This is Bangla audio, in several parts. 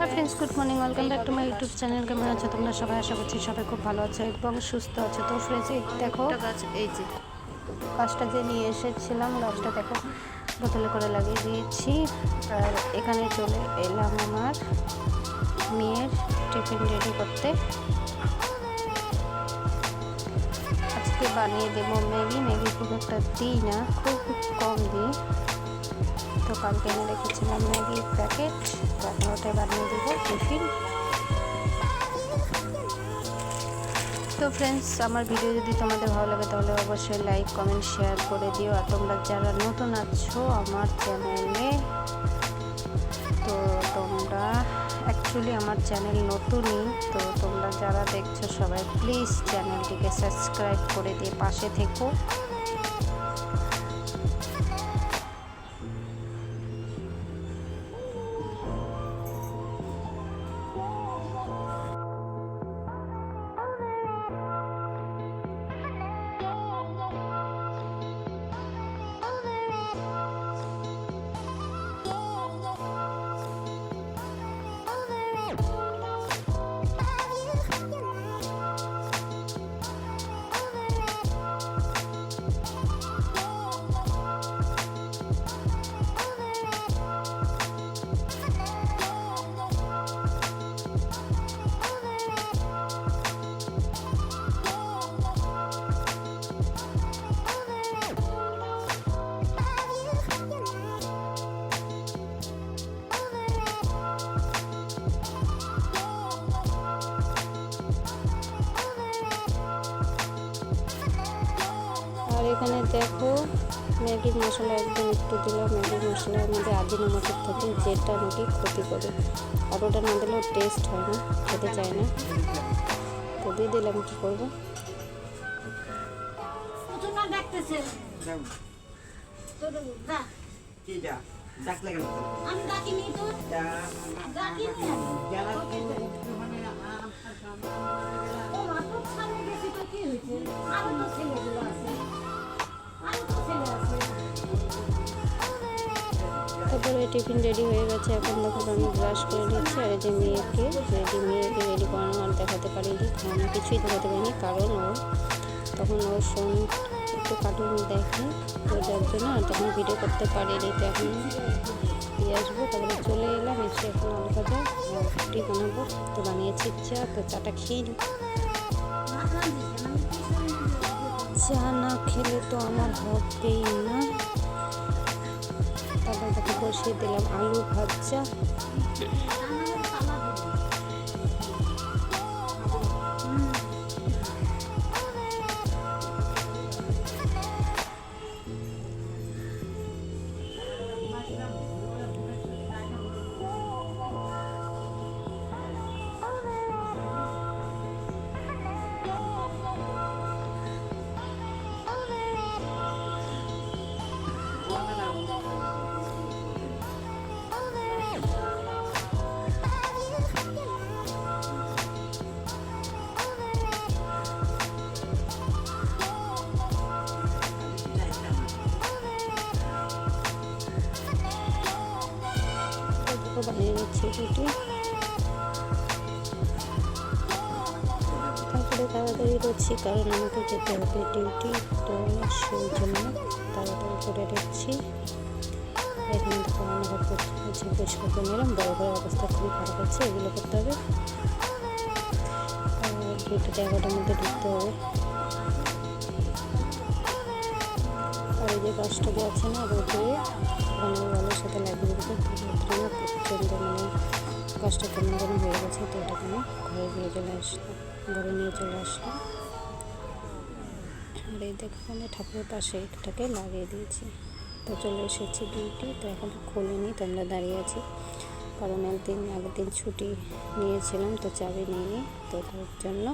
Hi friends, good morning, welcome back to my YouTube channel. কেমন আছো তোমরা সবাই? আশা করছি সবাই খুব ভালো আছে এবং সুস্থ আছে। তো ফ্রেন্ডস, এই দেখো এই যে গাছটা যে নিয়ে এসেছিলাম, গাছটা দেখো বোতলে করে লাগিয়ে দিয়েছি। আর এখানে চলে এলাম আমার মেয়ের টিফিন রেডি করতে। আজকে বানিয়ে দেবো ম্যাগি খুব একটা দিই না, খুব কম দিই। তো কালকে এনে রেখেছিলাম ম্যাগির প্যাকেট, তো এখন ওটাই বানিয়ে দেবো টিফিন। তো ফ্রেন্ডস, আমার ভিডিও যদি তোমাদের ভালো লাগে তাহলে অবশ্যই লাইক, কমেন্ট, শেয়ার করে দিও। আর তোমরা যারা নতুন আছো আমার চ্যানেলে, তো তোমরা অ্যাকচুয়ালি আমার চ্যানেল নতুনই, তো তোমরা যারা দেখছো সবাই প্লিজ চ্যানেলটিকে সাবস্ক্রাইব করে দিয়ে পাশে থেকো। আর এখানে দেখো ম্যাগির মশলা একদম একটু দিলাম। ম্যাগির মশলার মধ্যে আজিনোমোটো থাকে, যেটা নাকি ক্ষতি করে, আর ওটা না দিলেও টেস্ট হয় না, খেতে চায় না। তো দিয়ে দিলাম, কী করবো। তারপরে টিফিন রেডি হয়ে গেছে। এখন দেখো আমি ব্রাশ করে নিচ্ছি। আর এই যে মেয়েকে রেডি করানো আর দেখাতে পারিনি, খাওয়ানো কিছুই দেখাতে পারিনি, কারণ তখন ওর ফোন একটু কার্টুন দেখে, তো যার জন্য তখন ভিডিও করতে পারিনি। তো এখন দিয়ে আসবো, তারপরে চলে এলাম। এসে এখন আলু ভাজা রুটি বানাবো। তো বানিয়েছি চা, তো চাটা খেয়ে নিই। চা না খেলে তো আমার হবেই না। তারপর তাকে বসিয়ে দিলাম আলু ভাজা। বানিয়ে নিচ্ছি রুটি। তারপরে তাড়াতাড়ি করছি, কারণ আমাকে যেতে হবে ডিউটি, তো সেই জন্য তাড়াতাড়ি করে দিচ্ছি। এখানে দেখো রান্নাঘর হচ্ছে, পরিষ্কার করে নিলাম। বড় বড় অবস্থা খুবই খারাপ হচ্ছে, এগুলো করতে হবে। আর ডিউটিতে 11টার মধ্যে ঢুকতে হবে। আর এই যে গাছটা যে আছে না রোদে, ভালোর সাথে লাগিয়ে দেবো। প্রচণ্ড গাছটা কেমন যেন হয়ে গেছে, তো এটাকে আমি ঘরে নিয়ে চলে আসলাম। আর এই দেখো আমি ঠাকুরের পাশে এটাকে লাগিয়ে দিয়েছি। তো চলে এসেছি ডিউটি, তো এখন খুলিনি, তো আমরা দাঁড়িয়ে আছি, কারণ আগের দিন ছুটি নিয়েছিলাম, তো চাবি নিইনি, তো তার জন্য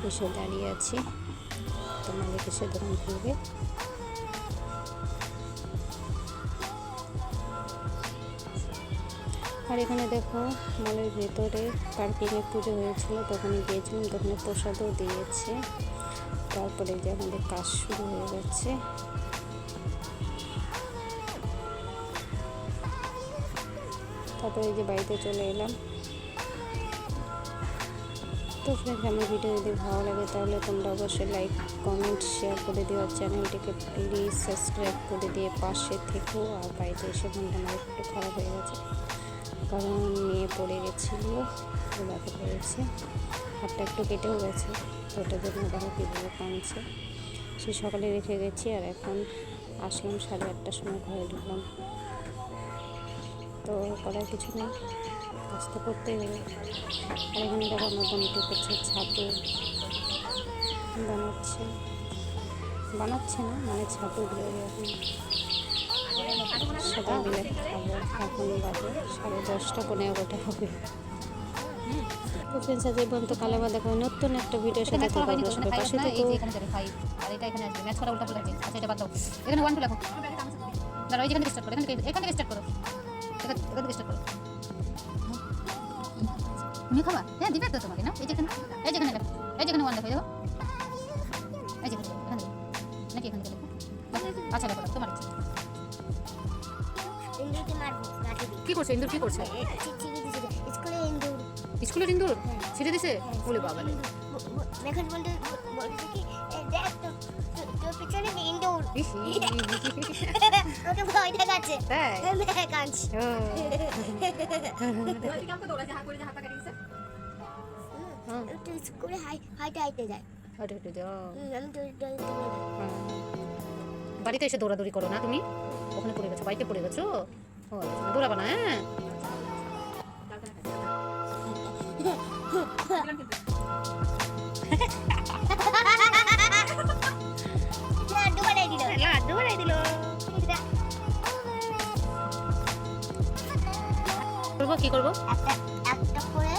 এসে দাঁড়িয়ে আছি। তো মালিক এসে দোকান খুলবে। আর এখানে দেখো মলের ভেতরে পার্কিংয়ে পুজো হয়েছিল, তখনই গিয়েছিলাম, তখন প্রসাদও দিয়েছে। তারপরে যে আমাদের কাজ শুরু হয়ে গেছে। তারপরে এই যে বাড়িতে চলে এলাম। তো ফ্রেন্ডস, আমার ভিডিও যদি ভালো লাগে তাহলে তোমরা অবশ্যই লাইক কমেন্ট শেয়ার করে দিও, আর চ্যানেলটিকে প্লিজ সাবস্ক্রাইব করে দিয়ে পাশে থেকো। আর বাড়িতে এসে মনটা আমার একটু খারাপ হয়ে গেছে, কারণ নিয়ে পড়ে গেছিলো, ব্যথা পড়েছে, হাতটা একটু কেটেও গেছে, তো ওটার জন্য দেখো কীভাবে কাঁদছে। সে সকালে রেখে গেছি, আর এখন আসলাম 8:30টার সময় ঘরে ঢুকলাম। তো করার কিছু নেই, আসতে করতেই হবে। আর এখানে দেখো আমার বোন কী করছে, ছাতু বানাচ্ছে না মানে ছাতু দিয়ে এখন সবাই মিলে খাবো। এখন বাজে 10:30, 11:15 হবে। তো ফ্রেন্ডস, আজ এই পর্যন্ত, কাল আবার দেখো নতুন একটা ভিডিওর সাথে পাশে থেকো। আর এটা এখানে আসবে, ম্যাচ করা উল্টা পাল্টা আছে। আচ্ছা, এটা বাদ দাও, এখানে 1 2 লেখো। দাঁড়াও, এখান থেকে স্টার্ট করো, এখান থেকে স্টার্ট করো, এখান থেকে স্টার্ট করো। তুমি খাবা? হ্যাঁ, দিবে তো তোমাকে না। এই যেখানে লেখো, এই যেখানে 1 লেখো, দেখো, এই যেখানে এখানে নাকি এখানে লেখো। আচ্ছা, লেখো, তোমার ইচ্ছে। ইন্দুরকে মারবো, লাঠি দিয়ে। কি করছে ইন্দুর? কি করছে? স্কুলে ইন্দুর। স্কুলের ইন্দুর ছেড়ে দিছে? বলে বাবা রে। মেঘাজ বলতে কি, দেখ তোর পিছনে ইন্দুর। ওকে ভয় দেখাচ্ছে। তাই? কাঁদছে। তো স্কুলে হাইটে যায়। হাঁটে যাও। আমি তো বাড়িতে এসে দৌড়াদৌড়ি করো না তুমি? ওখানে পড়ে গেছো, বাইকে পড়ে গেছো? ও আচ্ছা, দৌড়াবা না। হ্যাঁ, লাড্ডু বানাই দিল। করবো কি করবো? একটা করে